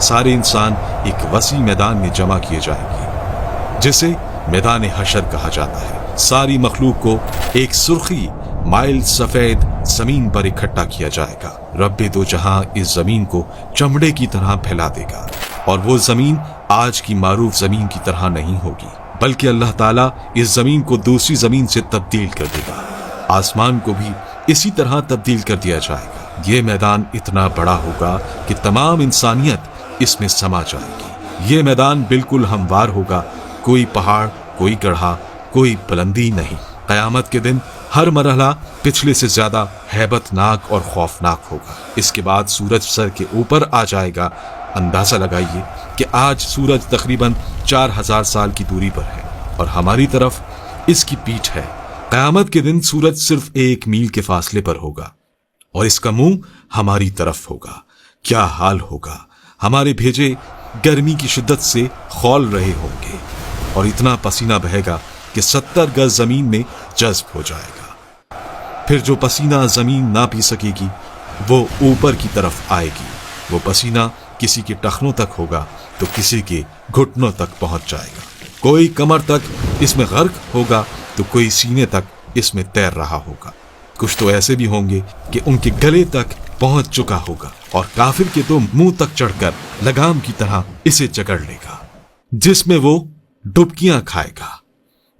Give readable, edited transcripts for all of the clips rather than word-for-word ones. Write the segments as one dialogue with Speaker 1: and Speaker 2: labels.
Speaker 1: सारे इंसान एक वसी मैदान में जमा किए जाएंगे जिसे मैदान हशर कहा जाता है। सारी मखलूक को एक सुर्खी माइल सफेद जमीन पर इकट्ठा किया जाएगा। रब्बे दो जहां इस जमीन को चमड़े की तरह फैला देगा और वो जमीन आज की मारूफ जमीन की तरह नहीं होगी, बल्कि अल्लाह ताला इस जमीन को दूसरी जमीन से तब्दील कर देगा। आसमान को भी इसी तरह तब्दील कर दिया जाएगा। ये मैदान इतना बड़ा होगा कि तमाम इंसानियत इसमें समा जाएगी। ये मैदान बिल्कुल हमवार होगा, कोई पहाड़, कोई गढ़ा, कोई बुलंदी नहीं। क़यामत के दिन हर मरहला पिछले से ज्यादा हैबतनाक और खौफनाक होगा। इसके बाद सूरज सर के ऊपर आ जाएगा। अंदाजा लगाइए कि आज सूरज तकरीबन 4000 साल की दूरी पर है और हमारी तरफ इसकी पीठ है। क़यामत के दिन सूरज सिर्फ 1 मील के फासले पर होगा और इसका मुंह हमारी तरफ होगा। क्या हाल होगा। हमारे भेजे गर्मी की शिद्दत से खौल रहे होंगे और इतना पसीना बहेगा कि 70 गज जमीन में जज्ब हो जाएगा। फिर जो पसीना जमीन ना पी सकेगी वो ऊपर की तरफ आएगी। वो पसीना किसी के टखनों तक होगा तो किसी के घुटनों तक पहुंच जाएगा। कोई कमर तक इसमें गर्क होगा तो कोई सीने तक इसमें तैर रहा होगा। कुछ तो ऐसे भी होंगे कि उनके गले तक पहुंच चुका होगा और काफिर के तो मुंह तक चढ़कर लगाम की तरह इसे जकड़ लेगा, जिसमें वो डुबकियां खाएगा।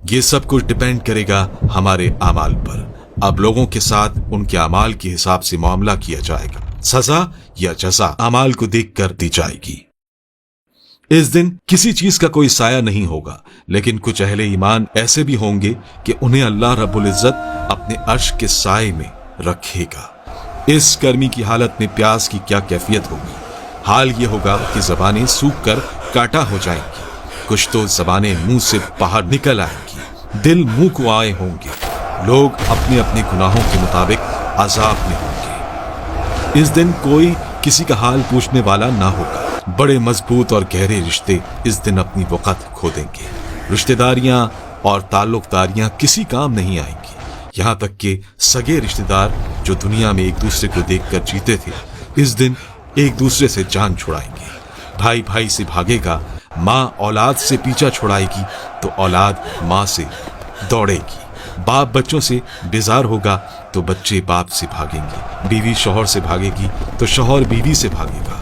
Speaker 1: ये सब कुछ डिपेंड करेगा हमारे अमाल पर। अब लोगों के साथ उनके अमाल के हिसाब से मामला किया जाएगा। सजा या जजा अमाल को देखकर दी जाएगी। इस दिन किसी चीज का कोई साया नहीं होगा, लेकिन कुछ अहले ईमान ऐसे भी होंगे कि उन्हें अल्लाह रब्बुल इज्जत अपने अर्श के साए में रखेगा। इस गर्मी की हालत में प्यास की क्या कैफियत होगी। हाल ये होगा कि जबानें सूख कर काटा हो जाएंगी। कुछ तो जबानें मुंह से बाहर निकल आएंगी। दिल मुंह को आए होंगे। लोग अपने अपने गुनाहों के मुताबिक अजाब में होंगे। इस दिन कोई किसी का हाल पूछने वाला ना होगा। बड़े मजबूत और गहरे रिश्ते इस दिन अपनी वक़्त खो देंगे। रिश्तेदारियां और ताल्लुकदारियां किसी काम नहीं आएंगी। यहाँ तक कि सगे रिश्तेदार जो दुनिया में एक दूसरे को देखकर जीते थे, इस दिन एक दूसरे से जान छुड़ाएंगे। भाई भाई से भागेगा, माँ औलाद से पीछा छुड़ाएगी तो औलाद माँ से दौड़ेगी। बाप बच्चों से बेजार होगा तो बच्चे बाप से भागेंगे। बीवी शौहर से भागेगी तो शौहर बीवी से भागेगा।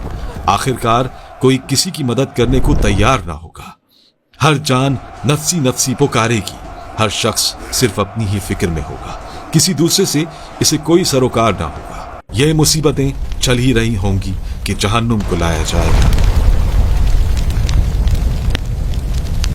Speaker 1: आखिरकार कोई किसी की मदद करने को तैयार ना होगा। हर जान नफ्सी नफ्सी पुकारेगी। हर शख्स सिर्फ अपनी ही फिक्र में होगा। किसी दूसरे से इसे कोई सरोकार ना होगा। ये मुसीबतें चल ही रही होंगी कि जहन्नुम को लाया जाएगा।